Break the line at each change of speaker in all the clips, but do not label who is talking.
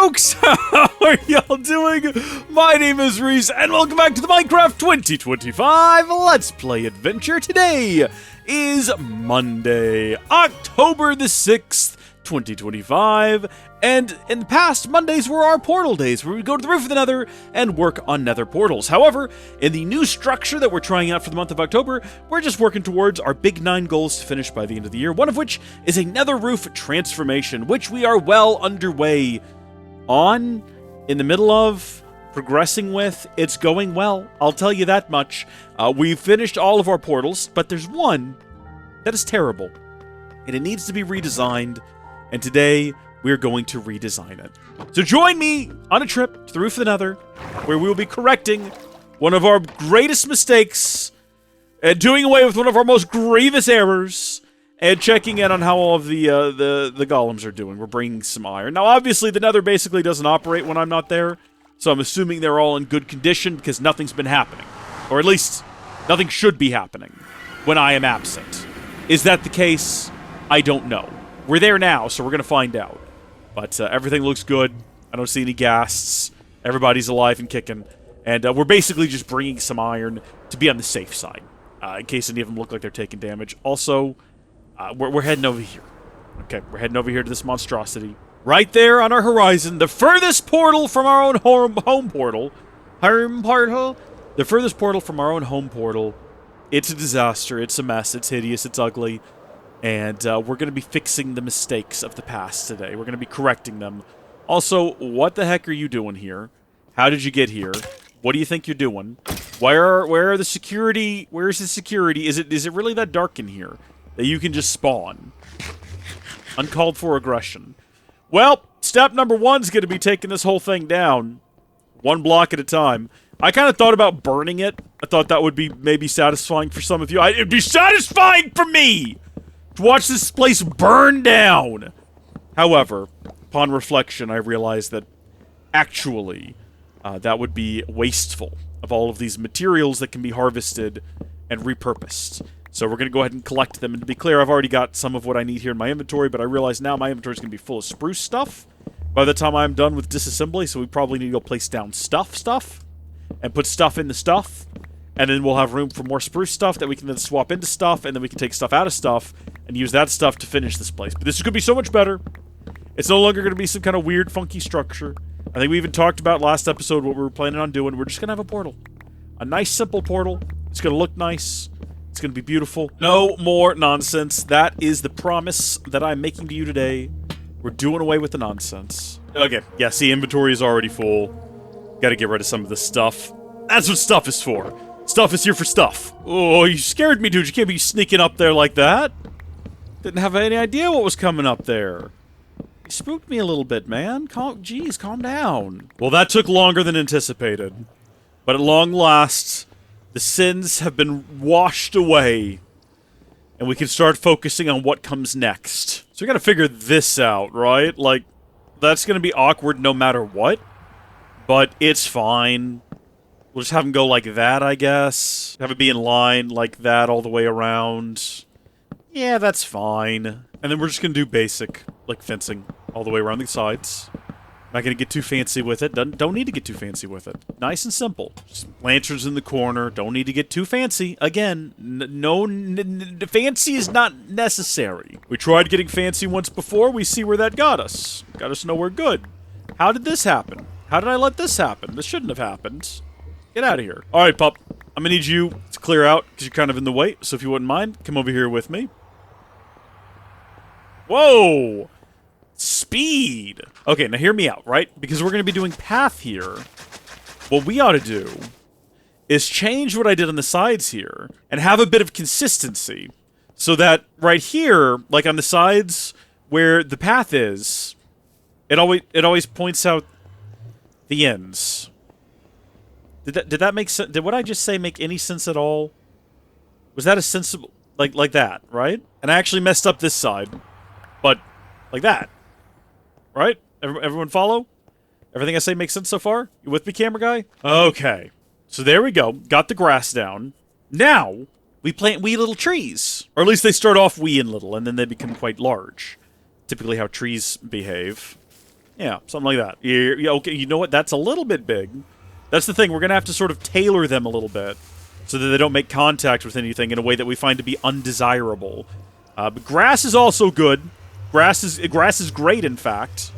folks! How are y'all doing? My name is Reese, and welcome back to the Minecraft 2025 Let's Play Adventure. Today is Monday, October the 6th, 2025, and in the past, Mondays were our portal days, where we go to the roof of the Nether and work on Nether portals. However, in the new structure that we're trying out for the month of October, we're just working towards our big 9 goals to finish by the end of the year, one of which is a Nether roof transformation, which we are well underway on, in the middle of, progressing with. It's going well, I'll tell you that much. We've finished all of our portals, but there's one that is terrible, and it needs to be redesigned, and today we're going to redesign it. So join me on a trip to the roof of the Nether, where we will be correcting one of our greatest mistakes, and doing away with one of our most grievous errors, and checking in on how all of the golems are doing. We're bringing some iron. Now, obviously, the Nether basically doesn't operate when I'm not there, so I'm assuming they're all in good condition because nothing's been happening. Or at least, nothing should be happening when I am absent. Is that the case? I don't know. We're there now, so we're going to find out. But everything looks good. I don't see any ghasts. Everybody's alive and kicking. And we're basically just bringing some iron to be on the safe side, in case any of them look like they're taking damage. Also, we're heading over here. Okay, we're heading over here to this monstrosity. Right there on our horizon, the furthest portal from our own home portal. Home portal? The furthest portal from our own home portal. It's a disaster. It's a mess. It's hideous. It's ugly. And we're going to be fixing the mistakes of the past today. We're going to be correcting them. Also, what the heck are you doing here? How did you get here? What do you think you're doing? Where are the security? Where's the security? Is it really that dark in here that you can just spawn? Uncalled for aggression. Well, step number 1 is going to be taking this whole thing down. 1 block at a time. I kind of thought about burning it. I thought that would be maybe satisfying for some of you. It'd be satisfying for me to watch this place burn down. However, upon reflection, I realized that actually that would be wasteful of all of these materials that can be harvested and repurposed. So we're going to go ahead and collect them. And to be clear, I've already got some of what I need here in my inventory, but I realize now my inventory is going to be full of spruce stuff by the time I'm done with disassembly, so we probably need to go place down stuff, and put stuff in the stuff, and then we'll have room for more spruce stuff that we can then swap into stuff, and then we can take stuff out of stuff, and use that stuff to finish this place. But this is going to be so much better. It's no longer going to be some kind of weird, funky structure. I think we even talked about last episode what we were planning on doing. We're just going to have a portal. A nice, simple portal. It's going to look nice. It's going to be beautiful. No more nonsense. That is the promise that I'm making to you today. We're doing away with the nonsense. Okay, yeah, see, inventory is already full. Gotta get rid of some of this stuff. That's what stuff is for. Stuff is here for stuff. Oh, you scared me, dude. You can't be sneaking up there like that. Didn't have any idea what was coming up there. You spooked me a little bit, man. Jeez, calm down. Well, that took longer than anticipated. But at long last, the sins have been washed away, and we can start focusing on what comes next. So we gotta figure this out, right? Like, that's gonna be awkward no matter what, but it's fine. We'll just have them go like that, I guess. Have it be in line like that all the way around. Yeah, that's fine. And then we're just gonna do basic, like fencing, all the way around the sides. Not gonna get too fancy with it. Don't need to get too fancy with it. Nice and simple. Just lanterns in the corner. Don't need to get too fancy. Again, fancy is not necessary. We tried getting fancy once before. We see where that got us. Got us nowhere good. How did this happen? How did I let this happen? This shouldn't have happened. Get out of here. All right, pup. I'm gonna need you to clear out because you're kind of in the way. So if you wouldn't mind, come over here with me. Whoa! Speed! Okay, now hear me out, right? Because we're going to be doing path here. What we ought to do is change what I did on the sides here and have a bit of consistency so that right here, like on the sides where the path is, it always points out the ends. Did that make sense? Did what I just say make any sense at all? Was that a sensible... Like that, right? And I actually messed up this side. But, like that. Right? Everyone follow? Everything I say makes sense so far? You with me, camera guy? Okay. So there we go. Got the grass down. Now, we plant wee little trees. Or at least they start off wee and little, and then they become quite large. Typically how trees behave. Yeah, something like that. Yeah, okay, you know what? That's a little bit big. That's the thing. We're going to have to sort of tailor them a little bit so that they don't make contact with anything in a way that we find to be undesirable. But grass is also good. Grass is great, in fact.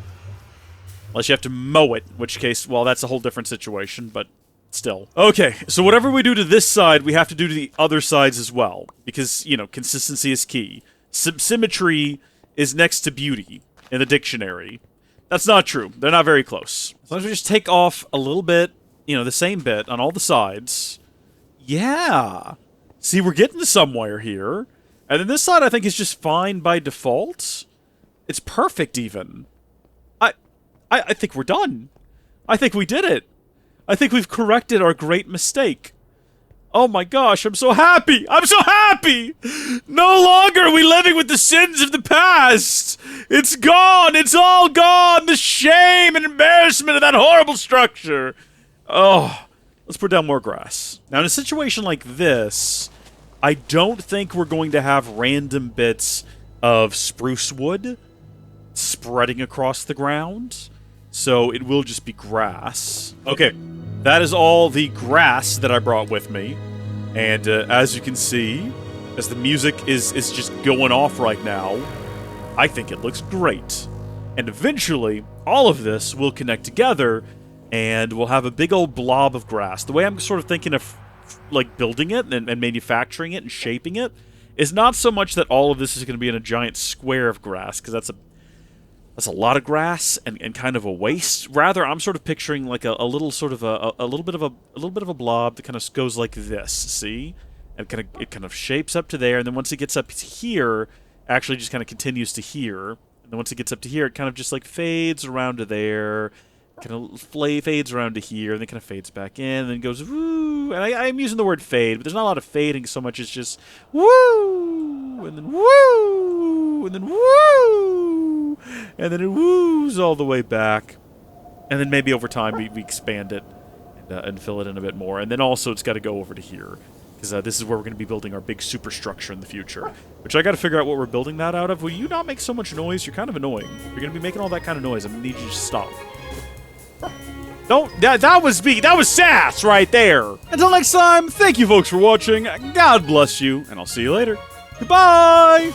Unless you have to mow it, in which case, well, that's a whole different situation, but still. Okay, so whatever we do to this side, we have to do to the other sides as well. Because, you know, consistency is key. Symmetry is next to beauty in the dictionary. That's not true. They're not very close. As long as we just take off a little bit, you know, the same bit on all the sides. Yeah. See, we're getting to somewhere here. And then this side, I think, is just fine by default. It's perfect, even. I think we're done. I think we did it. I think we've corrected our great mistake. Oh my gosh, I'm so happy! I'm so happy! No longer are we living with the sins of the past! It's gone! It's all gone! The shame and embarrassment of that horrible structure! Oh, let's put down more grass. Now, in a situation like this, I don't think we're going to have random bits of spruce wood spreading across the ground. So it will just be grass. Okay, that is all the grass that I brought with me. And as you can see, as the music is just going off right now, I think it looks great. And eventually, all of this will connect together, and we'll have a big old blob of grass. The way I'm sort of thinking of like building it and manufacturing it and shaping it is not so much that all of this is going to be in a giant square of grass, because that's a lot of grass and kind of a waste. Rather, I'm sort of picturing like a little sort of a little bit of a blob that kind of goes like this. See, and it kind of shapes up to there, and then once it gets up to here, actually just kind of continues to here. And then once it gets up to here, it kind of just like fades around to there, kind of fades around to here, and then kind of fades back in, and then goes woo. And I'm using the word fade, but there's not a lot of fading so much as just woo, and then woo, and then woo, and then it woos all the way back. And then maybe over time we expand it and fill it in a bit more. And then also it's got to go over to here, because this is where we're going to be building our big superstructure in the future. Which I got to figure out what we're building that out of. Will you not make so much noise? You're kind of annoying. You're going to be making all that kind of noise. I'm going to need you to stop. Don't. That was sass right there. Until next time, thank you folks for watching. God bless you, and I'll see you later. Goodbye.